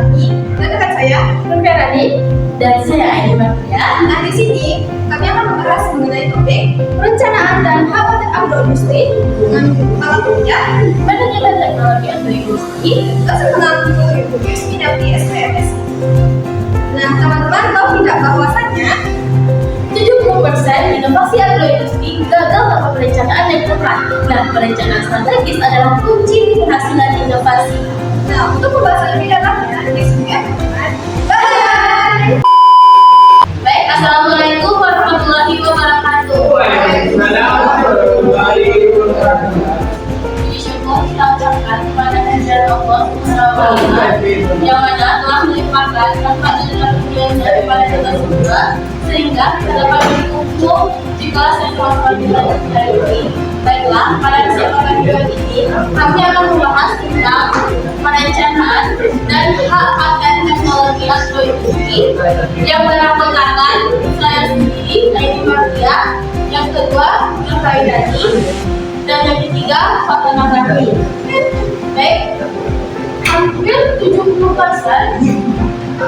kami. Rekan saya, Nurani, dan saya Aini Martia. Nah, di sini kami akan membahas mengenai topik Perencanaan dan hak agroindustri dengan kepala kerja manajemen teknologi agroindustri terkenal di USP dan di SPMS. Nah, teman-teman tahu tidak bahwasannya 70% inovasi agroindustri gagal tanpa perencanaan yang tepat. Nah, perencanaan strategis adalah kunci keberhasilan inovasi. Nah, untuk membahas lebih dalamnya, di sini ya, teman-teman. Bye! Baik, assalamualaikum warahmatullahi wabarakatuh. Puji syukur kita ucapkan kepada Tuhan Allah Subhanahu wa Ta'ala yang mana telah melimpahkan rahmat dan karunia daripada kita semua sehingga kita dapat berkumpul di kelas yang telah kita hari ini. Baiklah, pada kesempatan kedua ini kami akan membahas tentang perencanaan dan hak paten teknologi agroindustri yang beranggotakan saya sendiri, Aini Martia, yang kedua Nurani, dan yang ketiga Fatana Rani. Baik, hampir 70%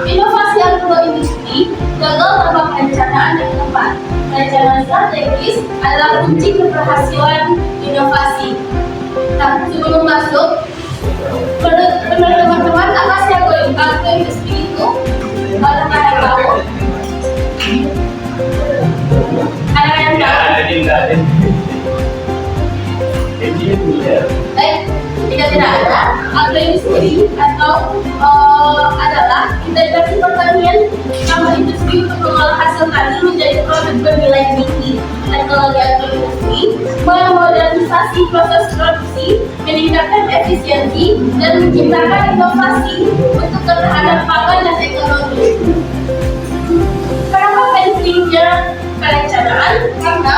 inovasi agroindustri gagal tanpa perencanaan yang tepat. Perencanaan strategis adalah kunci keberhasilan inovasi. Nah, sebelum masuk, menurut teman-teman apa sih agroindustri itu? Ada yang tahu? Ada yang tahu? Baik, jika tidak ada, agroindustri atau adalah integrasi pertanian sama industri untuk mengolah hasil tani menjadi produk bernilai tinggi. Teknologi agroindustri memodernisasi proses produksi, meningkatkan efisiensi, dan menciptakan inovasi untuk ketahanan pangan dan ekonomi. Kenapa pentingnya perencanaan? Karena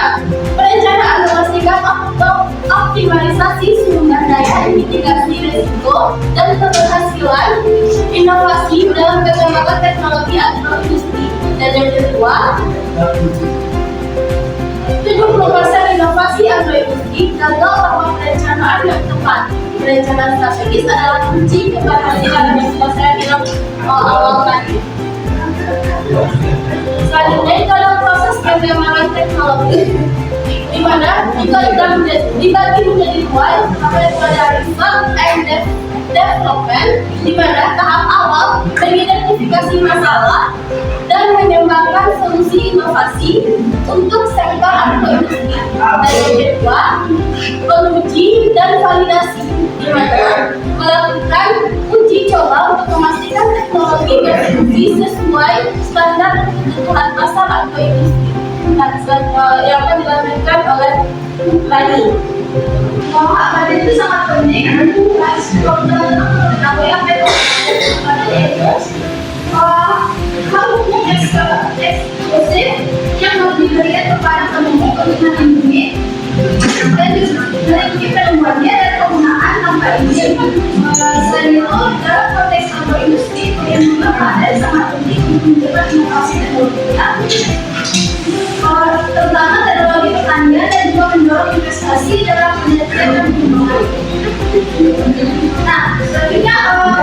perencanaan memastikan optimalisasi sumber daya, mitigasi risiko, dan keberhasilan inovasi dalam pengembangan teknologi agroindustri. Dan yang kedua, 70% inovasi agroindustri gagal tanpa perencanaan yang tepat. Perencanaan strategis adalah kunci keberhasilan yang sudah saya bilang awal tadi. Selanjutnya dalam proses pengembangan teknologi, di mana jika dibagi menjadi dua, yang pertama itu ada research and development, di mana tahap awal mengidentifikasi masalah dan mengembangkan solusi inovasi untuk sektor agroindustri. Dan yang kedua, penguji dan validasi, di mana melakukan uji coba untuk memastikan teknologi berfungsi sesuai standar kebutuhan pasar agroindustri. Yang akan dilakukan oleh Rani. bahwa paten itu sangat penting karena itu kalau teman-teman mengetahui apa itu paten itu kamu punya eksklusif yang mau diberikan kepada penemu untuk melindungi dan melindungi penemuannya dan penggunaan tanpa izin. Selain itu dalam konteks agroindustri perlindungan paten sangat penting untuk menunjukkan inovasi teknologi terutama teknologi pertanian dan juga mendorong investasi dalam penelitian dan pengembangan. Nah, selanjutnya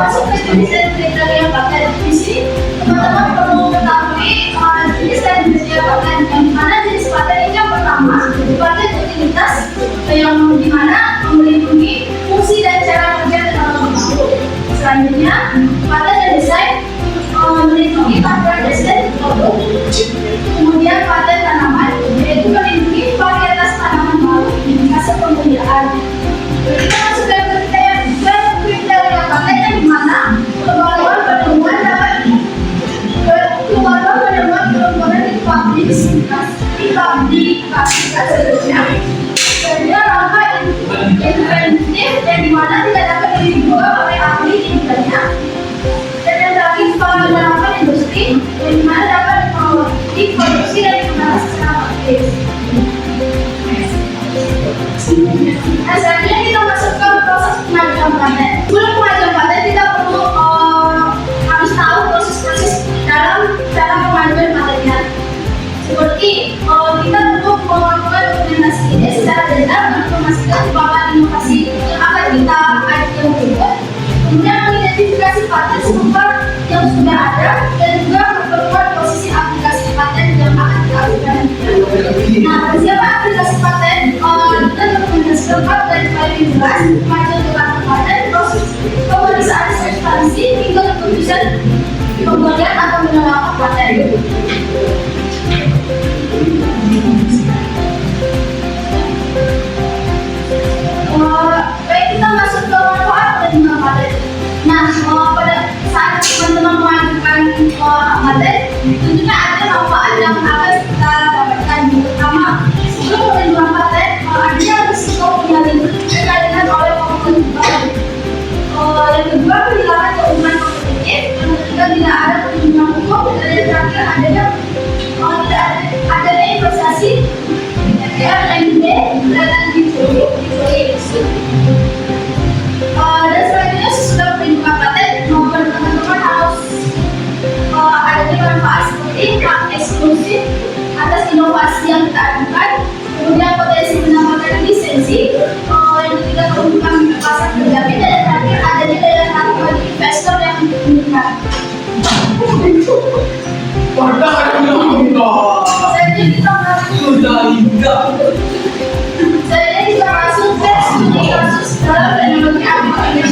masuk ke jenis dan kriteria yang paten. Di sini teman-teman perlu mengetahui jenis dan kriteria paten. Yang mana jenis paten ini yang pertama, paten utilitas yang dimana melindungi fungsi dan cara kerja teknologi. Selanjutnya, paten dan desain melindungi tampilan desain produk. Kemudian paten tanaman, yaitu melindungi varietas tanaman baru hasil pembudidayaan. Kita masuk ke kriteria paten yang dimana kemampuan penemuan dapat dipublikasikan seterusnya. Kedua, langkah inventif yang dimana tidak dapat dibuat oleh ahli di bidangnya. Dan yang terakhir, pengembangan industri yang dimana dapat diproduksi dan digunakan secara aktif. Nah, selanjutnya kita masuk ke proses pengajuan paten. Sebelum pengajuan paten, kita perlu harus tahu proses-proses dalam cara pengajuan patennya. Seperti kita perlu melakukan dokumentasi ini secara detail untuk memastikan bahwa inovasi yang akan kita pembelian atau menolak paten. Baik, kita masuk ke manfaat dan paten. Nah, pada saat teman-teman mengajukan paten, tentunya ada manfaat yang akan kita dapatkan. Pertama, sebelum menerima paten, ada risiko penyalahgunaan oleh pemohon paten. Yang kedua, kehilangan keuntungan kompetitif. Yang ketiga, tidak ada perlindungan hukum. Dan yang terakhir, adanya investasi R&D dan dicuri. Dan selanjutnya sesudah perlindungan paten, teman-teman harus adanya manfaat seperti hak eksklusif atas inovasi yang kita ajukan, kemudian potensi mendapatkan lisensi, yang ketiga keuntungan pasar terjamin, dan yang terakhir adanya daya tarik bagi investor yang meningkat. Selanjutnya kita masuk ke studi kasus dalam teknologi agrokimia.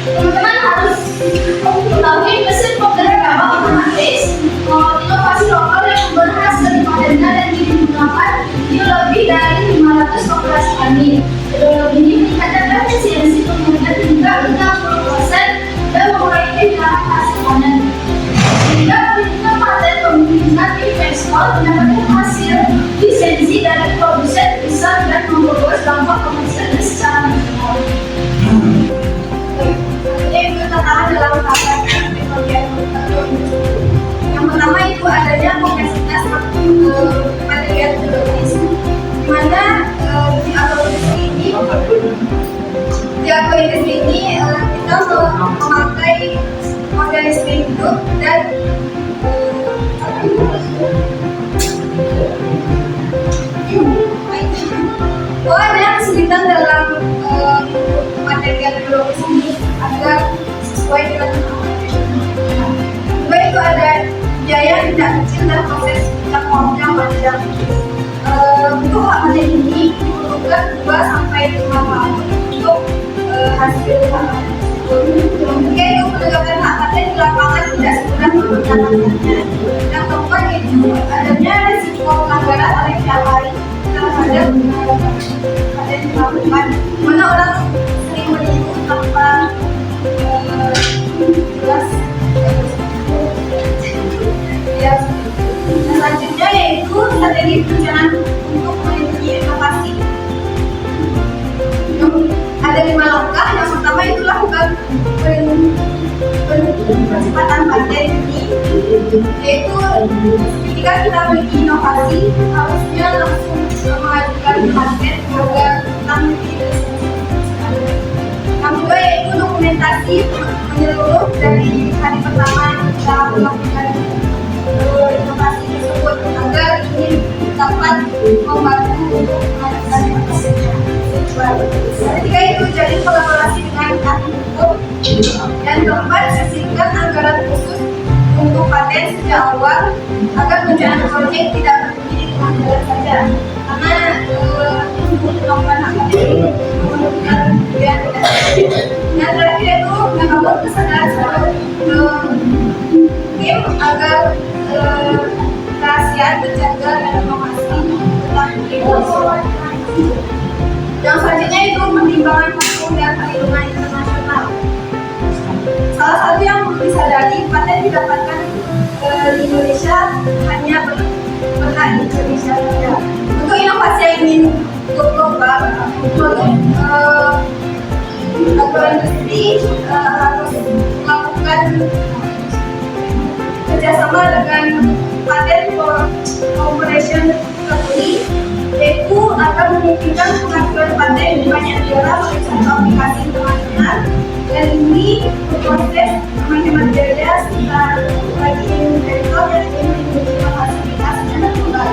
Teman-teman harus mengetahui mesin penggerak kapal otomatis, inovasi lokal yang berhasil dipatenkan dan digunakan di lebih dari 500 operasi kami. Teknologi ini meningkatkan efisiensi penggunaan hingga 60% dan mengurangi kehilangan hasil panen. Sehingga perlindungan paten memungkinkan investor mendapatkan hasil lisensi dari produsen besar dan memperluas dampak komersialnya secara nasional. Yang pertama dalam paten yang pertama itu adanya kompleksitas material biologis, di mana di agroindustri ini kita memakai organisme hidup dan ada kesulitan dalam material biologis ini agar sesuai dengan kedua itu ada biaya tidak kecil dan proses yang panjang. Untuk hak paten ini diperlukan 2 sampai 5 tahun untuk hasil hak paten. Ketiga itu penegakan hak paten di lapangan tidak semudah menjalankannya. Yang keempat itu adanya risiko pelanggaran oleh pihak lain terhadap paten dilakukan, mana orang sering menipu tanpa jelas. Selanjutnya yaitu strategi perencanaan untuk melindungi inovasi. Ada 5 langkah. Yang pertama itu lakukan percepatan paten ini, yaitu ketika kita memiliki inovasi harusnya langsung mengajukan paten agar kita memiliki lisensi. Yang kedua yaitu dokumentasi menyeluruh dari hari pertama kita melakukan inovasi tersebut agar ini dapat membantu untuk mengajukan patennya. Yang ketiga itu jadi kolaborasi dengan ahli hukum. Dan keempat, sisihkan anggaran khusus untuk paten sejak awal agar perencanaan proyek tidak berhenti di tengah jalan saja, karena untuk melakukan hak paten ini memerlukan kemudian tidak. Yang terakhir itu membangun kesadaran seluruh tim agar kerahasiaan terjaga dan inovasi tetap inovasi. Yang selanjutnya itu pertimbangan hukum dan perlindungan internasional. Salah satu yang perlu disadari, paten didapatkan di Indonesia hanya berhak di Indonesia saja. Untuk inovasi yang ingin global, agroindustri harus melakukan kerjasama dengan paten cooperation country, yaitu akan memungkinkan pengajuan paten di banyak negara melalui satu aplikasi internasional, dan ini berproses menghemat biaya serta bagi investor yang ingin memiliki fasilitas secara global.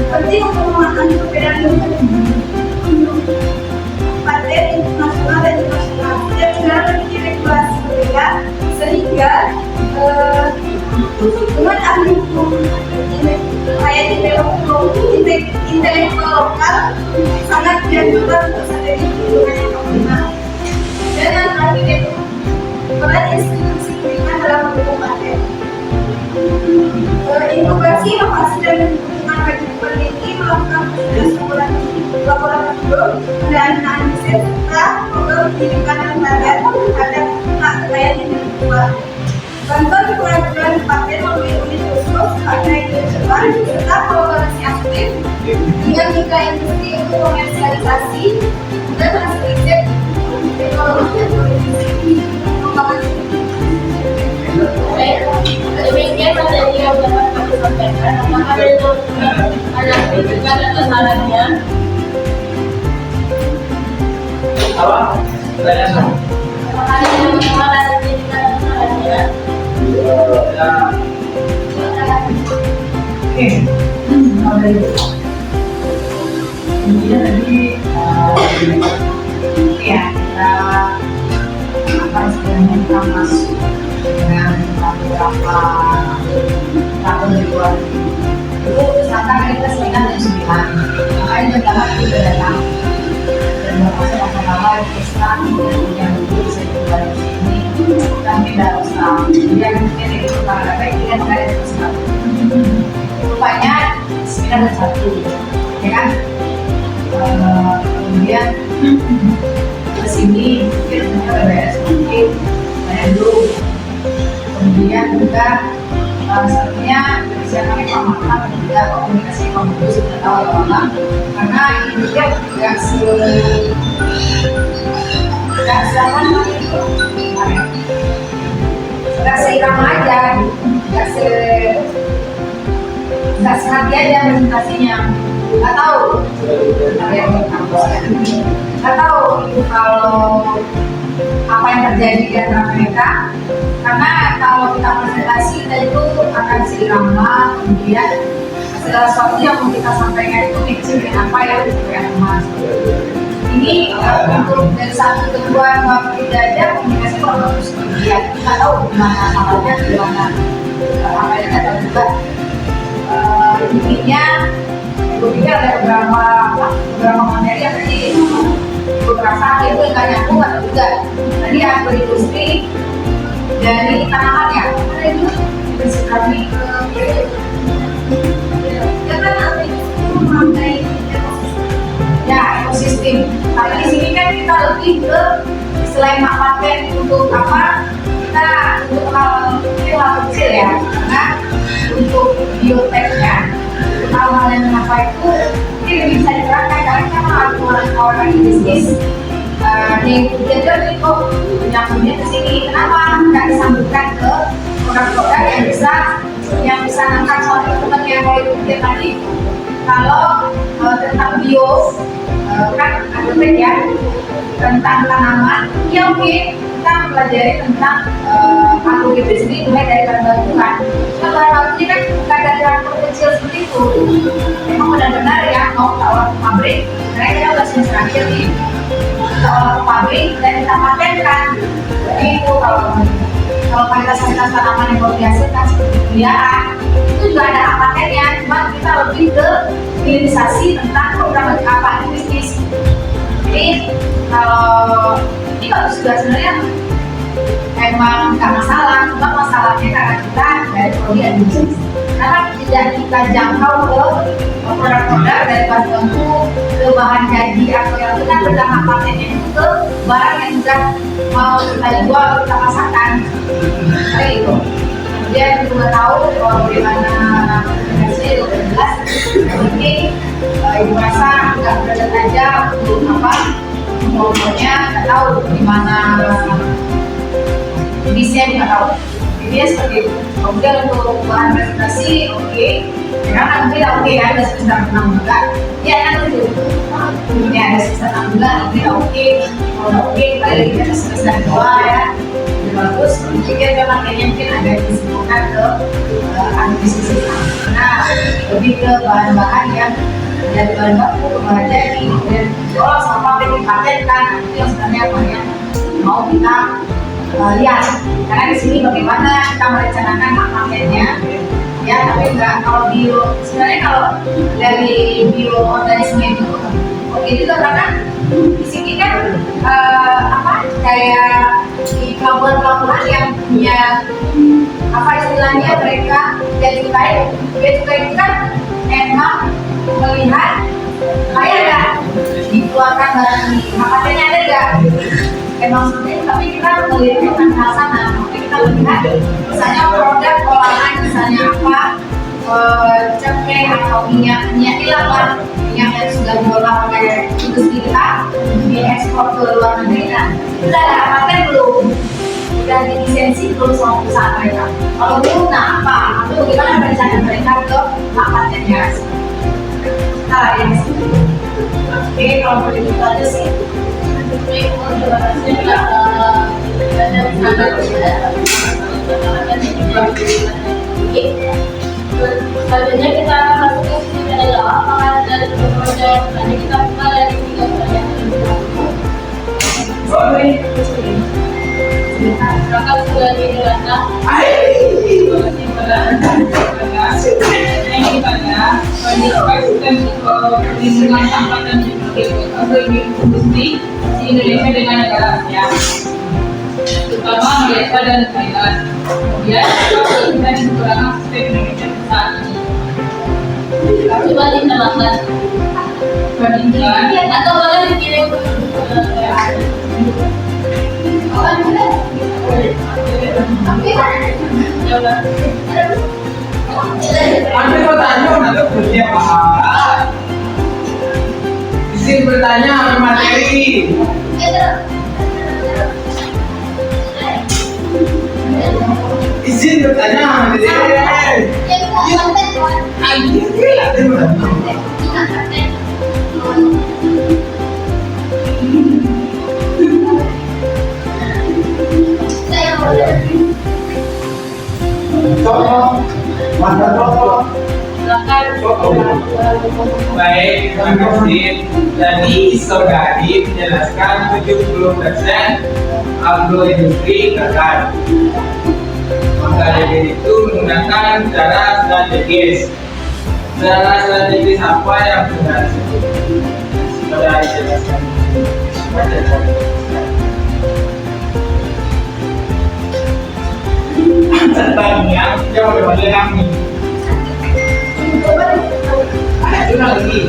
Penting untuk memahami perbedaan paten internasional dan nasional. Setiap negara memiliki regulasi berbeda, sehingga dengan ahli hukum intelektual lokal sangat dianjurkan untuk strategi lingkungan yang optimal. Dengan arsitektur peran institusi lingkungan dalam mendukung paten. Inovasi, inovasi dan dukungan bagi peneliti melakukan proses laboratorium, pendanaan riset serta program pendidikan paten terhadap hak kekayaan intelektual. Bantuan pengajuan paten melalui unit khusus pada Jepang serta kolaborasi aktif dengan mitra industri untuk komersialisasi dan hasil riset teknologi dan produksi pengembangan. Demikian materi yang dapat kami sampaikan. Apakah ada kritikan atau sarannya? Apa? Pertanyaan. Apakah ada yang ada kritikan atau sarannya? Ya. Oke, kalau dari itu, kemudian tadi ya kita apa istilahnya kita masuk dengan beberapa tahun di luar itu misalkan kita sekitar jam 9, makanya jam 8 itu sudah datang dan berhasil lama-lama kita yang dulu bisa juga di sini dan tidak usah kemudian mungkin itu karena baik kita mengalir terus rupanya sekitar ada satu ya kan kemudian kesini mungkin kita beres mungkin banyak dulu kemudian juga sepertinya persiapannya Pak Mata dan juga komunikasi Pak Mutu sudah tahu apa karena ini juga nggak seirama aja nggak sengaja aja presentasinya nggak tahu kalian nggak tahu itu kalau apa yang terjadi di antara mereka karena kalau kita presentasi kita itu akan seirama kemudian segala sesuatu yang mau kita sampaikan itu mixing apa yang disebutkan emas ini untuk dari satu kedua dua ketiga aja komunikasi kurang bagus ya kita tahu gimana salahnya gimana apa yang kita tahu juga intinya gue pikir ada beberapa materi yang tadi gue merasa itu nggak nyambung atau juga tadi yang berindustri dari tanamannya ada itu industri kami ya kan nanti itu memakai ya ekosistem. Tapi di sini kan kita lebih ke selain paten untuk apa kita untuk hal kecil ya karena untuk bioteknya hal-hal yang apa itu mungkin lebih bisa diterapkan karena kita melakukan orang bisnis di jadi kok nyambungnya ke sini kenapa nggak disambungkan ke produk-produk yang bisa ngangkat soal teman yang mau ikut tadi kalau tentang bio kan ada ya tentang tanaman ya oke kita pelajari tentang agrobiologi sendiri mulai dari bahan-bahan kalau ini kan bukan dari rektor kecil seperti itu memang benar-benar ya mau kita olah ke pabrik karena kita udah semester akhir nih kita olah ke pabrik dan kita patenkan jadi itu kalau kualitas tanaman yang dihasilkan seperti kuliahan itu juga ada patennya cuma kita lebih ke hilirisasi tentang program apa itu bisnis jadi kalau ini bagus juga sebenarnya emang nggak masalah cuma masalahnya karena kita dari prodi bisnis karena tidak kita jangkau ke produk-produk dari bahan baku ke bahan jadi atau yang kita berdampak patennya itu ke barang yang sudah mau kita jual kita pasarkan kayak gitu kemudian juga tahu bagaimana komunikasi itu jelas jadi ibu rasa nggak belajar aja untuk apa pokoknya nggak tahu gimana desain nggak tahu jadi seperti itu kemudian untuk bahan presentasi oke karena nanti oke ya ada semester 6 bulan ya nanti itu ya ada semester 6 bulan ini oke kalau oke kita lihat semester 2 ya bagus mungkin memang kayaknya mungkin agak disibukkan ke bisnis karena lebih ke bahan-bahan yang dari bahan baku ke bahan jadi kemudian diolah sama pabrik dipatenkan itu yang sebenarnya apa yang mau kita lihat karena di sini bagaimana kita merencanakan hak patentnya ya, tapi enggak kalau sebenarnya kalau dari bioorganisme itu juga karena di sini kan kayak di pelabuhan yang punya istilahnya mereka beacukai itu kan emang melihat kayak nggak dikeluarkan barang ini makanya ada nggak emang seperti tapi kita melihatnya bukan ke sana makanya kita melihat misalnya produk olahan misalnya apa cengkeh atau minyak ilapan minyak yang sudah diolah kayak itu kita diekspor ke luar negeri nah kita ada paten belum udah dilisensi belum sama perusahaan mereka kalau belum nah apa atau bagaimana rencana mereka ke patennya yang oke kalau begitu aja sih selanjutnya kita akan masuk ke sisi adalah apakah dari pertanyaan tadi kita buka dari 3 pertanyaan maka sudah dijelaskan yang ditanya perlindungan sampah dan industri di Indonesia dengan negara ASEAN terutama Malaysia dan Thailand kemudian kita di kekurangan sistem Indonesia saat ini coba dijelaskan bandingkan atau boleh dikirim Anda mau tanya atau kerja Pak? Izin bertanya materi. Izin bertanya materi. Baik, terima kasih. Jadi Saudari menjelaskan 70% agroindustri gagal. Maka dari itu menggunakan cara strategis. Cara strategis apa yang benar? Saudari jelaskan. Tentangnya, jauh lebih kami. Ada lagi.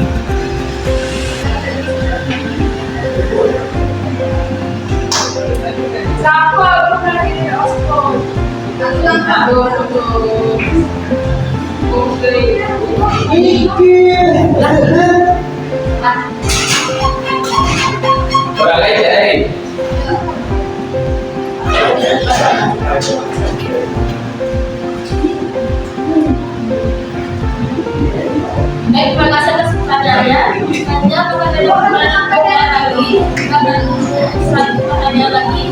siapa pernah di Oxford Boleh jadi. Baik, terima kasih atas pertanyaannya. Selanjutnya pertanyaan lagi, selanjutnya pertanyaan lagi.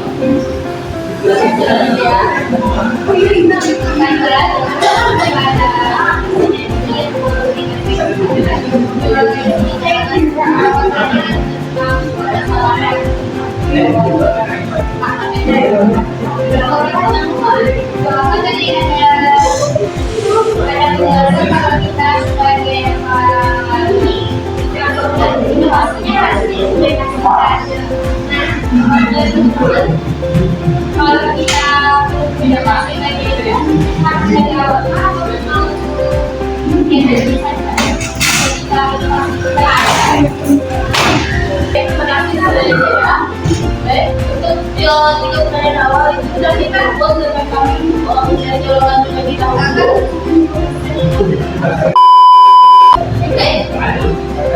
Kalau kita tidak masih lagi untuk tiga pertanyaan awal itu sudah kita buat dengan kami mencari jawaban terlebih dahulu. Baik,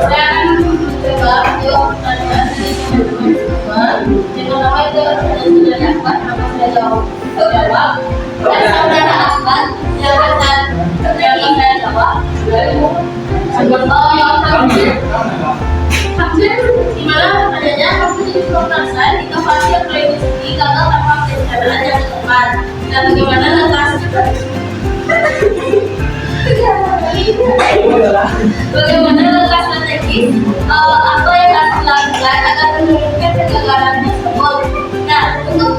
saya akan mencoba jawab pertanyaan dari teman-teman. Dengan apa itu pertanyaan saudara Akbar, maka saya jawab. Dan saudara Akbar, silakan saya jawab. Di mana pertanyaannya waktu jadi pemerasan inovasi agroindustri gagal tanpa perencanaan yang tepat dan bagaimana langkah strategis apa yang harus dilakukan agar menurunkan kegagalan tersebut. Nah, untuk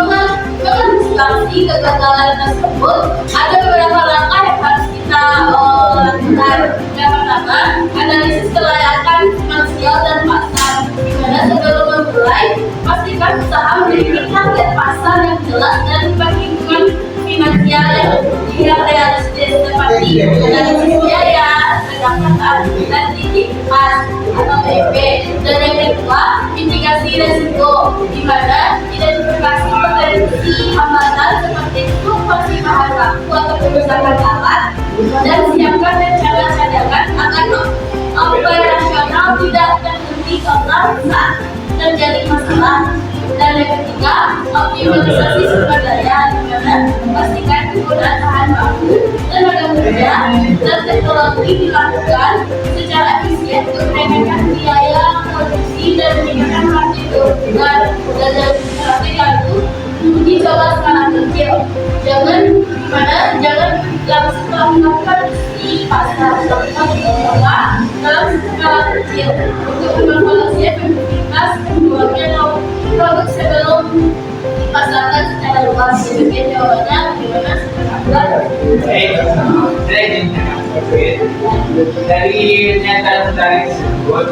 mengantisipasi kegagalan tersebut ada beberapa langkah yang harus kita pasar. Yang pertama, analisis kelayakan finansial dan pasar. Di mana sebelum memulai, pastikan usaha memiliki target pasar yang jelas dan perhitungan finansial yang realistis seperti analisis biaya, pendapatan, dan titik pas atau TP. Dan yang kedua, mitigasi resiko, di mana identifikasi potensi hambatan seperti fluktuasi bahan baku atau kerusakan alat, dan siapkan rencana cadangan agar operasional tidak terhenti karena saat terjadi masalah. Dan yang ketiga, optimalisasi sumber daya, di mana memastikan penggunaan bahan baku, tenaga kerja, dan teknologi dilakukan secara efisien untuk meremehkan biaya produksi dan meningkatkan margin keuntungan. Dan yang terakhir yaitu uji coba skala kecil. Jangan langsung melakukan di pasar, tapi coba dalam skala kecil untuk mengevaluasi efektivitas keduanya produk sebelum dipasarkan secara luas. Demikian jawabannya. Bagaimana? Baik, saya ingin menyampaikan dari pernyataan tadi tersebut,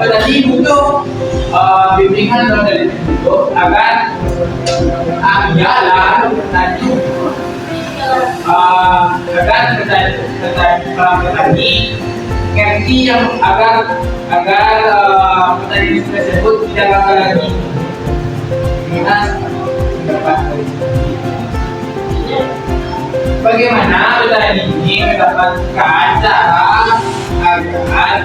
tadi butuh bimbingan dari itu agar jalan tadi agar petani ngerti yang agar petani tersebut tidak gagal lagi dengan mendapat bagaimana petani ini mendapatkan cara agar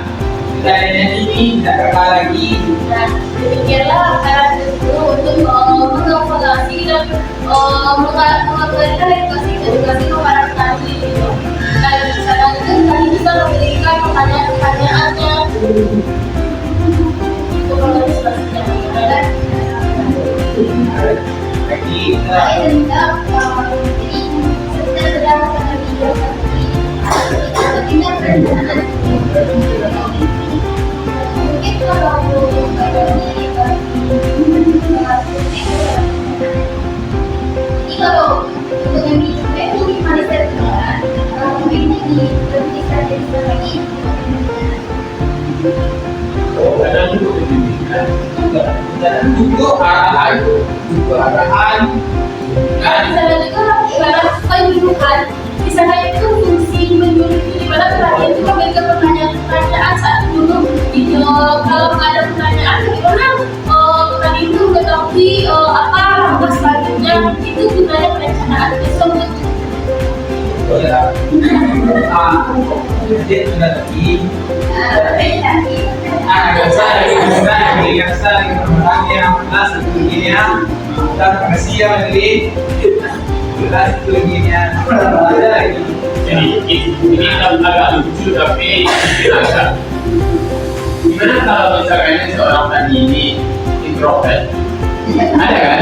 petani ini tidak gagal lagi. Nah, demikianlah cara itu untuk mengevaluasi dan memberikan edukasi kepada petani. Dan cara itu tadi bisa memberikan pertanyaan-pertanyaannya. Itu mengantisipasinya. Lagi kalau untuk yang di itu gimana saya kalau ini berhenti saja lagi. kadang juga arahan Nah, di sana juga ibarat penyuluhan. Di sana itu fungsi menyuluh di mana perhatian itu memberikan pertanyaan saat dulu dijawab. Kalau nggak ada pertanyaan, gimana tadi itu mengetahui apa langkah selanjutnya? Itu gunanya perencanaan tersebut. dia sudah lagi yang saling yang kelas begininya dan manusia menjadi kelas begininya ada lagi. Jadi ini agak lucu tapi tidak. Gimana kalau misalkan seorang tadi ini introvert? Ada kan?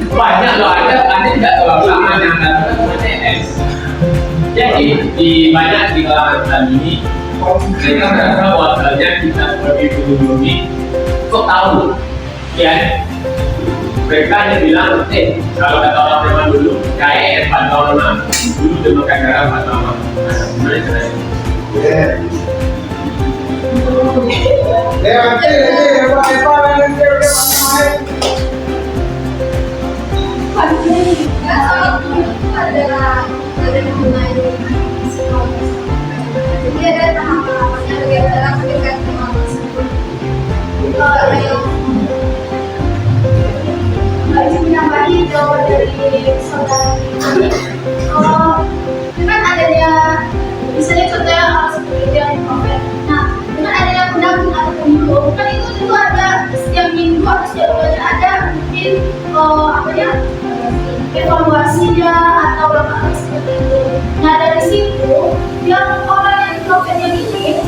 Banyak loh, ada tidak terlalu lama yang namanya S. Jadi di banyak di kalangan tadi ini mereka merasa bahwasanya kita sebagai pengunjungi kok tahu ya mereka hanya bilang kalau kata orang zaman dulu kayak pantau nama dulu udah makan garam pantau nama sebenarnya keren ada mengenai jadi ada tahapan-tahapannya bagaimana mendekat dengan tersebut. Izin menambahi jawaban dari saudara ini. Dengan adanya misalnya contohnya seperti yang introvert. Nah, dengan adanya pendamping atau penyuluh, kan itu ada setiap minggu atau setiap bulan ada mungkin evaluasinya atau apa seperti itu. Nah dari situ yang orang yang introvert yang ini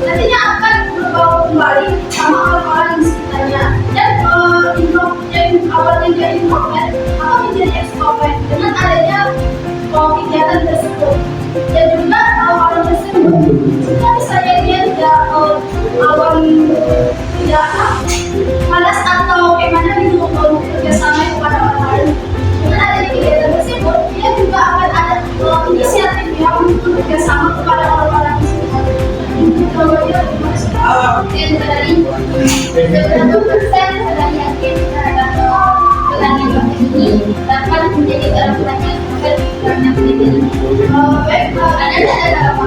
nantinya akan berbaur kembali sama orang-orang di sekitarnya dan yang awalnya dia introvert akan menjadi extrovert dengan adanya kegiatan tersebut. Dan juga orang tersebut jika misalnya dia tidak awal tidak malas atau bagaimana gitu bekerjasama kepada orang lain, dengan adanya kegiatan tersebut dia juga akan ada inisiatif yang dia masuk dan dari seberapa persen sudah yakin terhadap dengan yang ini dapat menjadi dalam banyak karena pendidikan. Baik, ada apa?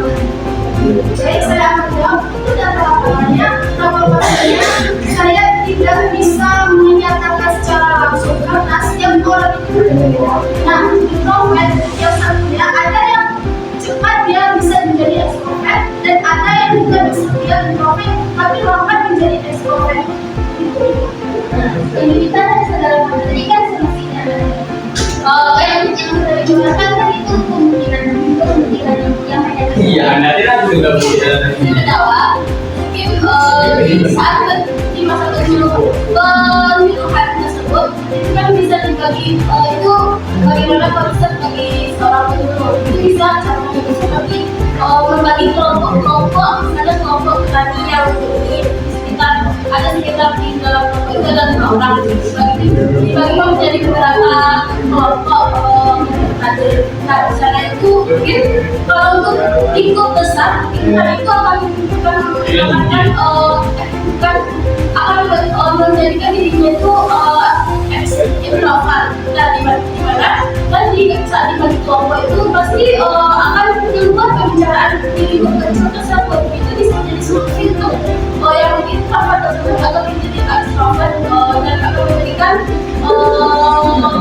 Baik, saya akan jawab itu data laporannya. Laporannya saya tidak bisa menyatakan secara langsung karena setiap orang itu berbeda. Nah, introvert yang satunya ada yang cepat dia bisa menjadi extrovert dan ada yang juga bisa dia introvert tapi lambat menjadi extrovert. Ini kita saudara materi kan semestinya yang sudah digunakan kan itu kemungkinan yang hanya Iya, nanti aku juga bisa. Kedua, mungkin saat di masa penyuluhan tersebut itu kan bisa dibagi itu bagaimana konsep bagi seorang penyuluh itu bisa caranya bisa tapi membagi kelompok-kelompok misalnya kelompok petani yang ada sekitar di dalam kelompok itu ada 5 orang dibagi menjadi beberapa kelompok nah misalnya itu mungkin kalau untuk ikut besar mungkin itu akan menjadikan dirinya itu introvert dan dimana kan saat dibagi kelompok itu pasti akan keluar pembicaraan di lingkup kecil tersebut itu bisa menjadi solusi untuk yang introvert tersebut akan menjadi extrovert dan akan memberikan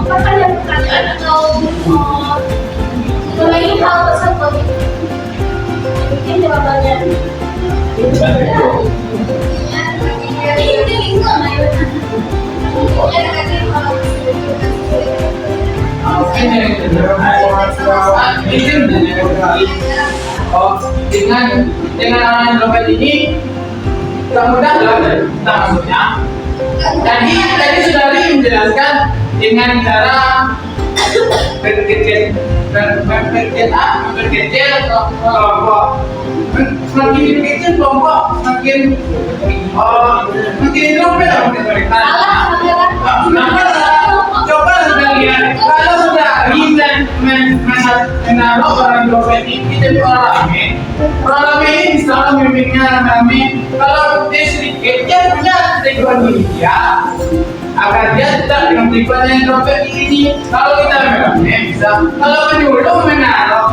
pertanyaan atau mengenai hal tersebut mungkin jawabannya dengan orang introvert ini tidak mudah lah kita masuknya. Tadi sudah menjelaskan dengan cara berkecil kelompok. Semakin kecil kelompok, semakin introvert mungkin mereka. Coba sekalian, kalau sudah bisa menaruh orang introvert ini jadi orang rame ini bisa memimpinnya rame. Kalau dia sedikit, dia punya tujuan diri dia agar dia tidak dengan tujuan yang introvert ini. Kalau kita rame bisa, kalau penyuluh menaruh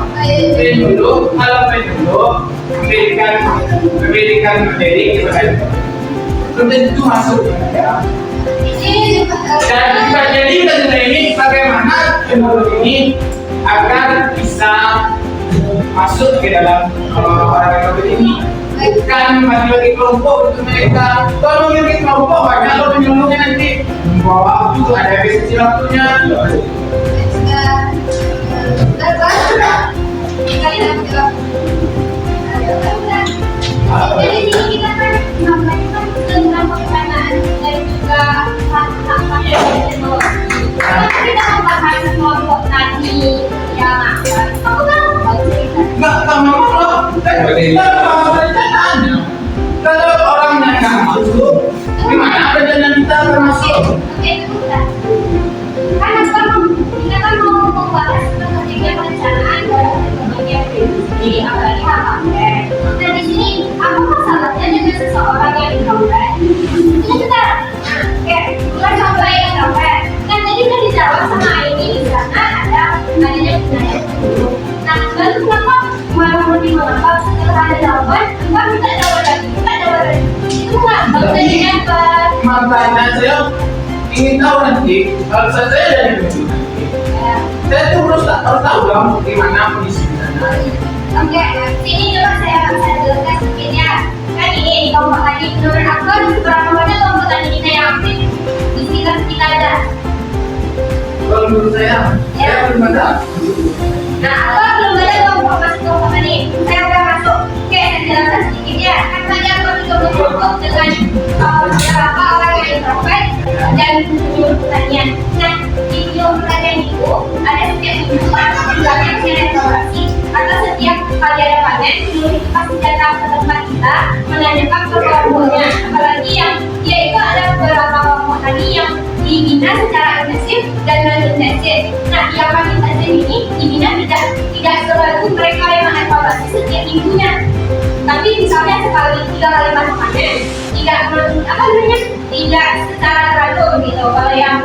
penyuluh, kalau penyuluh memberikan materi kepada itu masuk ya. Dan jadi kita ini bagaimana penyuluh ini agar bisa masuk ke dalam orang ini bukan bagi kelompok untuk mereka. Kalau bagi kelompok banyak kalau penyuluhnya nanti membawa waktu ada sesi waktunya. Jadi ini kita kan melakukan tentang pertanyaan dan juga hak-hak yang kita membahas kelompok tadi yang kamu kan Nggak sama loh. Kalau orangnya nggak masuk, gimana perjalanan kita termasuk? itu kan karena kita kan mau membahas pentingnya perencanaan dalam bagian diskusi apalagi hak-haknya. Nah di sini apa masalahnya dengan seseorang yang introvert? Itu kita bukan sampai introvert. Kan tadi kan dijawab sama ini di sana adanya budaya. Nah lalu kenapa mengapa setelah ada jawaban kita minta jawaban lagi itu nggak maksudnya apa? Makanya saya ingin tahu nanti kalau saya dari saya tuh harus tahu dong gimana kondisi di sana. Oke, sini coba saya jelaskan sedikit ya. Kan ini kelompok tadi menurut aku berapa banyak kelompok tadi kita yang aktif di sekitar kita ada. Kalau menurut saya belum ada. Nah, apa belum ada kelompok masuk kelompok tadi? Saya akan masuk. Oke, saya jelaskan sedikit ya. Kan tadi aku juga kelompok dengan beberapa orang yang introvert dan penyuluh pertanian. Nah, di penyuluh pertanian itu ada setiap kehidupan yang eksplorasi atau setiap kali ada panen, penyuluh itu pasti datang ke tempat kita menanyakan ke kelompoknya. Apalagi yang dia itu ada beberapa kelompok tadi yang dibina secara intensif dan non-intensif. Nah, yang non-intensif ini dibina tidak selalu mereka yang mengevaluasi setiap minggunya, Tapi misalnya sekali 3 kali masa panen, tidak secara teratur gitu. Kalau yang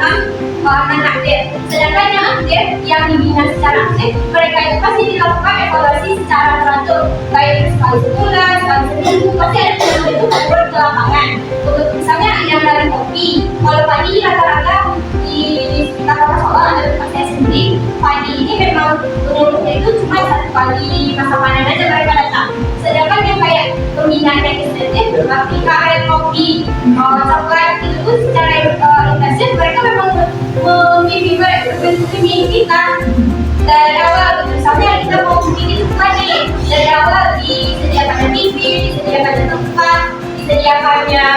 non aktif, sedangkan yang aktif yang dibina secara aktif, mereka itu pasti dilakukan evaluasi secara teratur, baik sekali sebulan, sekali seminggu, pasti ada yang itu turun ke lapangan. Untuk misalnya yang dari kopi, kalau padi rata-rata di sekitar Solo ada tempat saya sendiri, padi ini memang menurutnya itu cuma 1 kali masa panen aja mereka datang. Sedangkan yang kayak pembinaan yang intensif, Afrika, kayak kopi, coklat itu pun secara intensif mereka memang membimbing kita dari awal. Misalnya kita mau bikin apa nih, dari awal disediakannya TV, disediakannya tempat, disediakannya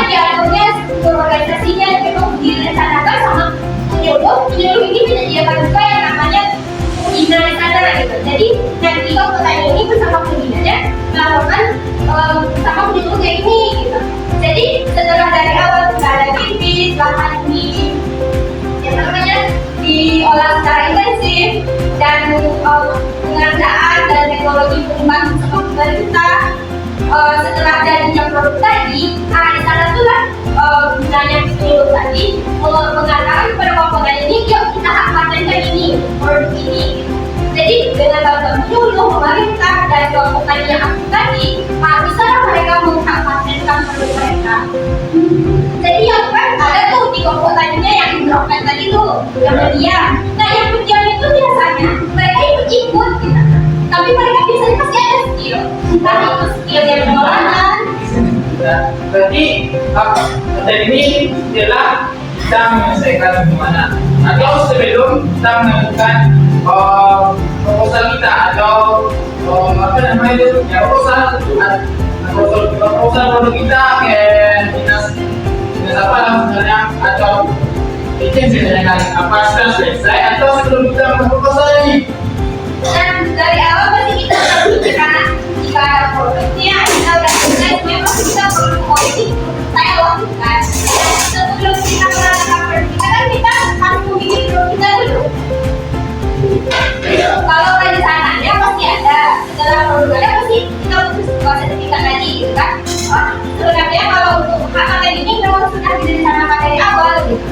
diaturnya struktur organisasinya, memang direncanakan sama penyuluh ini menyediakan juga yang namanya pembina di sana gitu. Jadi nanti kota ini bersama pembinanya melakukan bersama penyuluhnya ini gitu. Jadi setelah dari awal sudah ada bibit, lahan diolah secara intensif dan pengadaan dan teknologi pengembangan sama pemerintah, setelah jadinya produk tadi, di sana tuh lah gunanya penyuluh tadi mengatakan kepada komponen ini, yuk kita hak patenkan ini, produk ini. Jadi dengan bantuan penyuluh, pemerintah dan kelompok tani yang aktif tadi, bisa mereka menghak patenkan produk mereka. Jadi yang kan ada tuh di kelompok tadinya yang hidrogen tadi tuh, yang pendiam. Nah yang pendiam itu biasanya mereka ikut gitu. Tapi mereka biasanya pasti ada skill. Entah itu skill yang pengolahan. Berarti konten ini adalah kita menyelesaikan bagaimana, atau sebelum kita menentukan proposal kita atau apa namanya itu ya proposal produk kita ke dinas apa sebenarnya, atau itu yang sebenarnya apa sudah selesai atau sebelum kita membuat proposal ini. Dan dari awal pasti kita harus pikirkan jika produknya kita udah selesai, memang kita perlu politik saya lakukan. Sebelum kita melakukan produk kita kan kita harus memilih produk kita dulu. Kalau rencananya pasti ada, setelah produknya pasti kita butuh sebuah sertifikat lagi gitu kan. Sebenarnya kalau untuk hak paten ini memang sudah direncanakan dari awal gitu.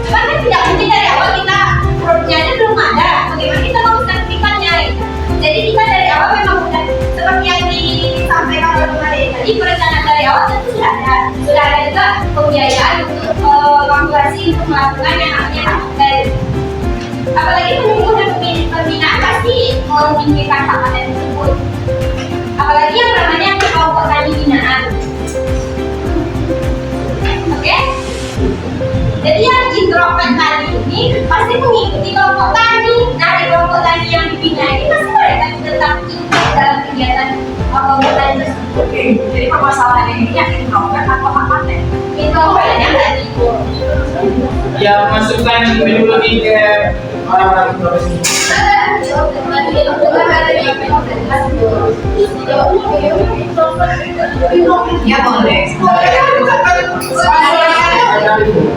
Cuman kan tidak mungkin dari awal kita produknya aja belum ada, bagaimana kita mau sertifikatnya gitu. Jadi kita dari awal memang sudah seperti yang disampaikan oleh Pak tadi, perencanaan dari awal tentu sudah ada juga pembiayaan untuk kalkulasi untuk melakukan yang namanya hak paten. Apalagi penyuluh dan pembinaan pasti memikirkan hak paten tersebut. Apalagi yang namanya kelompok tani binaan. Oke? Jadi yang introverт tadi ini pasti mengikuti kelompok tani. Nah, di kelompok tani yang dibina ini pasti mereka tetap ikut dalam kegiatan kelompok tani tersebut. Oke, jadi permasalahan ini yang introvert atau hak paten? Introvertnya tadi. Ya masukkan metodologi ke orang-orang profesi. Ya boleh.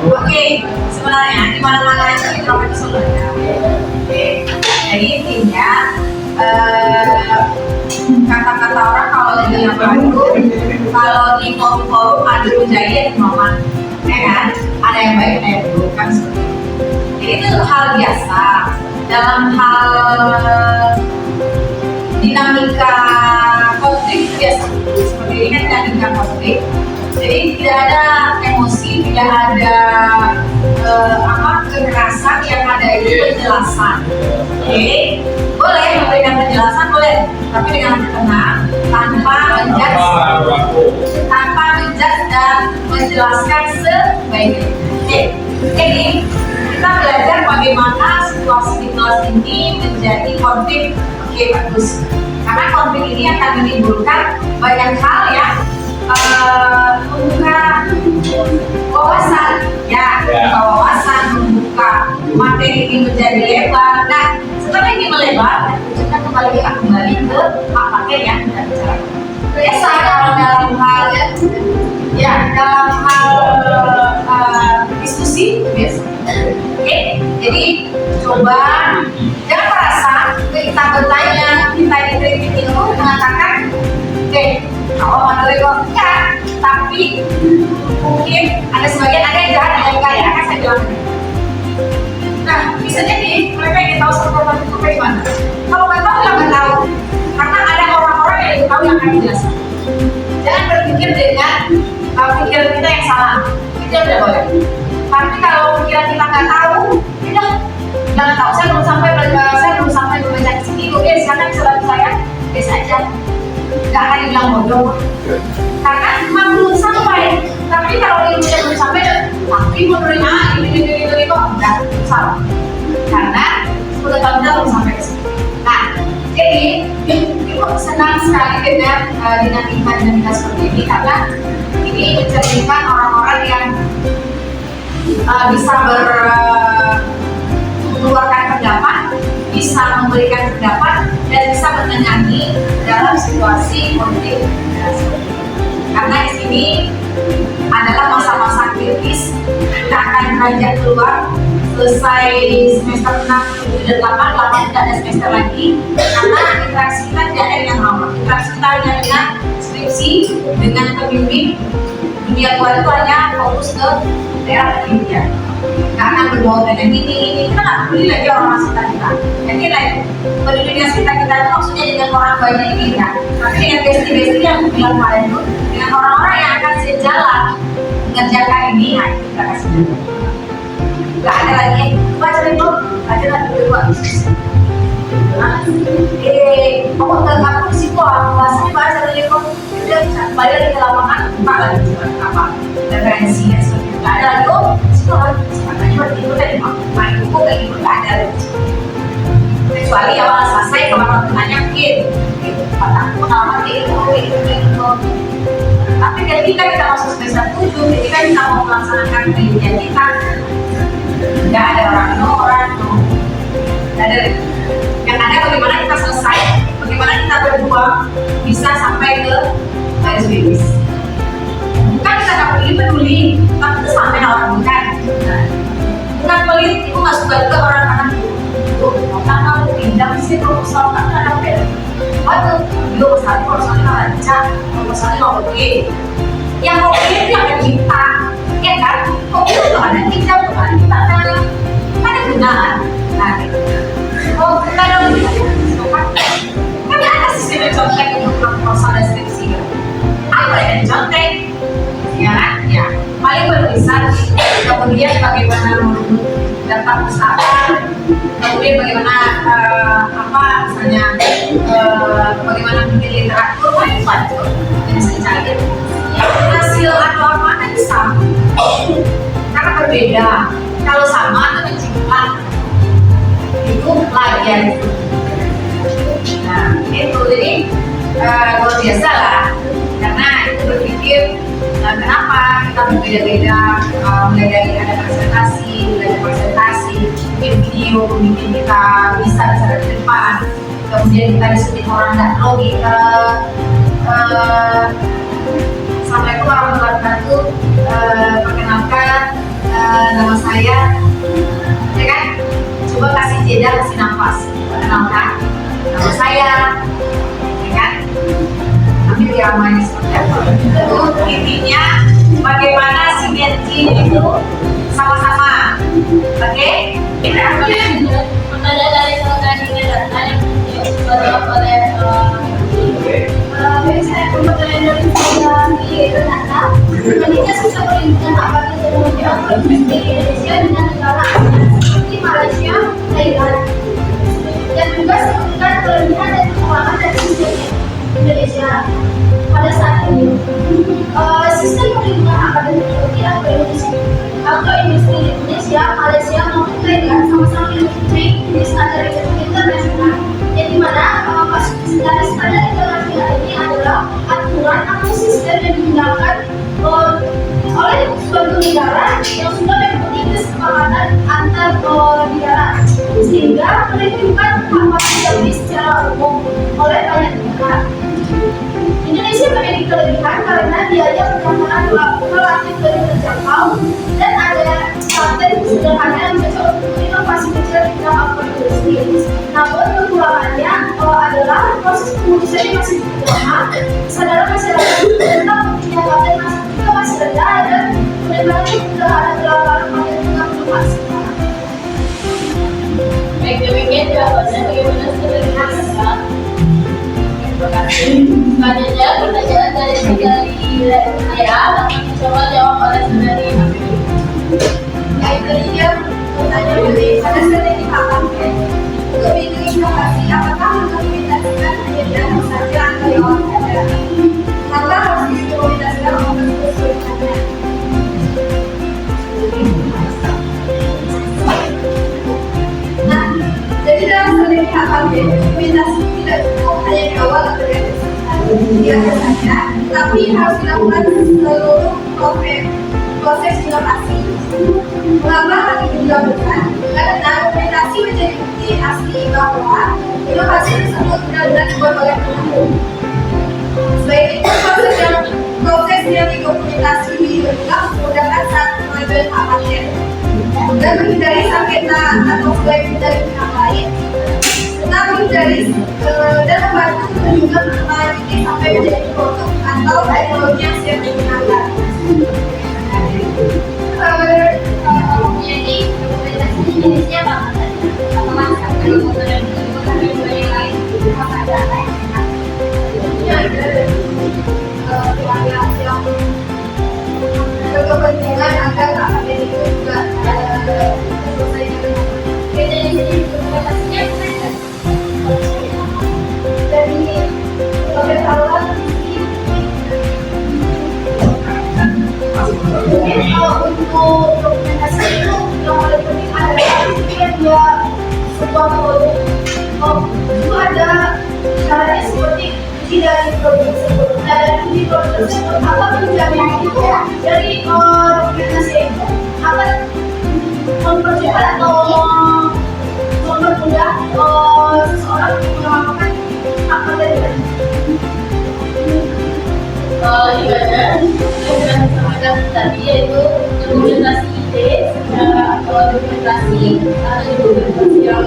Oke, sebenarnya di mana-mana itu introvert itu sebenarnya. Oke, jadi intinya kata-kata orang kalau lagi apa itu, kalau di forum-forum ada kejadian momen, ya kan? Ada yang baik, ada yang buruk kan seperti itu. Jadi itu hal biasa dalam hal dinamika konflik biasa. Seperti ini kan dinamika konflik. Jadi tidak ada emosi, tidak ada kekerasan, yang ada itu penjelasan. Oke, boleh memberikan penjelasan boleh, tapi dengan tenang, tanpa menjudge dan menjelaskan sebaiknya. Oke, jadi kita belajar bagaimana situasi ini menjadi konflik. Oke, bagus. Karena konflik ini akan menimbulkan banyak hal yang membuka wawasan, membuka wawasan, membuka materi ini menjadi lebar. Nah, setelah ini melebar, kita kembali ke hak paten yang kita bicarakan. Biasa dalam hal dalam hal diskusi biasa. Oke, jadi coba jangan merasa kita bertanya, kita kita dikritik itu mengatakan, oke, kalau menurut gue enggak, tapi mungkin ada sebagian ada yang jahat yang enggak ya, kan saya bilang. Nah, bisa jadi mereka ingin tahu seperti itu kayak gimana. Kalau nggak tahu ya nggak tahu, karena ada orang-orang yang lebih tahu yang akan dijelaskan. Jangan berpikir dengan pikiran kita yang salah, itu udah boleh. Tapi kalau pikiran kita nggak tahu, udah jangan tahu. Saya belum sampai membaca di sini. Oke, sekarang bisa bantu saya, biasa aja. Nggak akan dibilang bodoh, karena memang belum sampai. Tapi kalau ilmunya belum sampai, tapi menurutnya ini kok enggak salah, karena sudah tahu belum sampai ke sini. Nah, jadi ibu senang sekali dengan dinamika seperti ini, karena ini mencerminkan orang-orang yang bisa mengeluarkan pendapat, bisa memberikan pendapat, dan bisa menengahi dalam situasi konflik. Karena di sini adalah masa-masa kritis, kita akan beranjak keluar selesai semester 6, 7, dan 8 tidak ada semester lagi, karena interaksi kita tidak ada dengan nomor, interaksi kita hanya dengan skripsi, dengan pembimbing. Dunia luar itu hanya fokus ke daerah pendidikan, nggak akan berbau dengan ini, kita nggak peduli lagi orang sekitar kita. Yakin lagi, peduli dengan sekitar kita itu maksudnya dengan orang banyak ini ya, tapi dengan bestie-bestie yang bilang kemarin itu, dengan orang-orang yang akan sejalan mengerjakan ini, nah itu kita kasih dulu. Nggak ada lagi, baca itu, baca lagi kedua. Aku nggak di situ, bahasanya bahasa dari itu, udah bisa kembali lagi ke lapangan, buka lagi apa referensi ya, nggak ada lagi. Oh, situ lagi, makanya waktu itu tadi main buku kayak gitu nggak ada lagi. Kecuali awal selesai kalau bertanya mungkin, pengalaman kayak gitu. Tapi ketika kita masuk semester 7, ketika kita mau melaksanakan pendidikan kita, nggak ada orang, nggak ada. Yang ada bagaimana kita selesai, bagaimana kita berdua bisa sampai ke garis finish. Bukan kita nggak peduli, tapi itu sampai hal bukan. Bukan pelit, itu nggak suka juga orang anak itu. Karena kamu pindah sih proposal kan ada beda. Waduh, dia proposalnya lancar, proposalnya nggak oke. Yang oke itu yang ada kita, ya kan? Oke itu ada kita, bukan kita ada benar. Nah, oh kita ada kan ada sistem contek untuk proposal dan skripsi. Apa yang contek? Ya, paling berpisah. Kemudian bagaimana menurut data usaha, kemudian bagaimana misalnya bagaimana bikin literatur, itu yang saya cari. Hasil atau apa nanti sama, karena berbeda. Kalau sama itu menciptakan itu pelajar itu. Nah itu jadi luar biasa lah, karena itu berpikir kenapa kita berbeda-beda, mulai dari ada presentasi, bikin video, bikin kita bisa bicara ke depan, kemudian kita disuruh orang nggak logika, Assalamualaikum warahmatullahi wabarakatuh. Perkenalkan, nama saya, ya kan? Coba kasih jeda, kasih nafas. Perkenalkan, nama saya, ya kan? Nanti diramai seperti apa? Itu intinya bagaimana sinergi itu sama-sama, oke? Pertanyaan dari tadi datanya oleh saya pertanyaan dari Renata, Indonesia susah perlindungan apa teknologi di Indonesia dengan negara seperti Malaysia, Thailand, dan juga sebutkan kelebihan dan kekurangan dari sistem Indonesia pada saat ini. Sistem perlindungan apa teknologi atau industri Indonesia, Malaysia maupun Thailand sama-sama memiliki standar internasional, yang dimana dari standar internasional ini adalah aturan atau sistem yang digunakan oleh suatu negara yang sudah mengikuti kesepakatan antar negara, sehingga menentukan apa yang secara umum oleh banyak negara. Indonesia memiliki kelebihan karena biaya pelaksanaan relatif lebih terjangkau dan ada paten sederhana yang cocok untuk inovasi kecil yang akan ditulis. Namun kekurangannya adalah proses penulisannya masih cukup lama, kesadaran masyarakat tentang pentingnya paten juga masih rendah dan penerimaannya juga ada pelanggaran paten juga belum maksimal. Baik, demikian jawabannya. Bagaimana sebenarnya? Terima kasih. Selanjutnya pertanyaan dari saya akan dicoba jawab oleh saudari Afif. Baik, tadi dia bertanya pada strategi paten. Untuk melindungi inovasi, apakah mengimplementasikan hanya dianggap saja atau yang saja? Maka harus diimplementasikan untuk kesulitannya. Nah, jadi dalam strategi paten, implementasi tidak cukup hanya di awal atau di akhir saja, tapi harus dilakukan seluruh proses inovasi. Mengapa hal ini dilakukan? Karena implementasi menjadi bukti asli bahwa inovasi tersebut benar-benar dibuat oleh pelaku. Selain itu, proses yang dokumentasi dilakukan menggunakan saat pengajuan hak paten dan menghindari sengketa atau klaim dari pihak lain, serta menghindari dan membantu juga meneliti sampai menjadi produk atau teknologi yang siap digunakan. Jadi dokumentasi jenisnya apa? Apakah sampai komputer dan juga yang lain? Apa ada lain? Ya, ada yang berkepentingan agar hak paten itu juga selesai dengan Beda di sini dokumentasinya apa? dari pengetahuan Mungkin untuk dokumentasi itu yang paling penting adalah ketika dia sebuah produk, itu ada caranya seperti uji dari produk tersebut. Nah, dari uji produk tersebut akan menjamin itu dari dokumentasi itu akan mempercepat atau mempermudah seseorang untuk melakukan hak paten. Gimana? Yang disampaikan tadi yaitu dokumentasi ide atau dokumentasi yang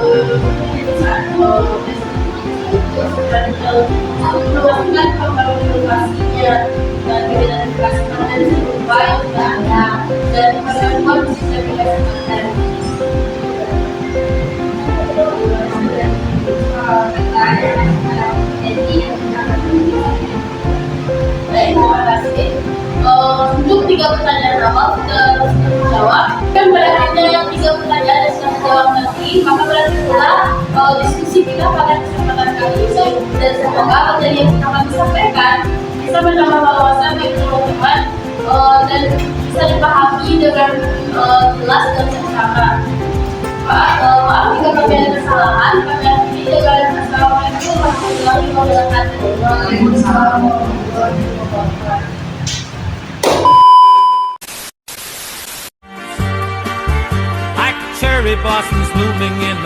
melakukan pembangunan inovasinya dan identifikasi paten serupa yang sudah ada dan penerapan sistem aplikasi paten. Baik, terima kasih. Untuk 3 pertanyaan awal kita harus menjawab. Dan pada akhirnya yang 3 pertanyaan yang sudah menjawab nanti, maka berarti pula diskusi kita pada kesempatan kali ini. Dan semoga materi yang akan disampaikan bisa menambah wawasan bagi teman-teman dan bisa dipahami dengan jelas dan seksama. Maaf jika kami ada kesalahan. Kami akhiri dengan Assalamualaikum warahmatullahi wabarakatuh. Waalaikumsalam warahmatullahi wabarakatuh. Like cherry blossoms blooming in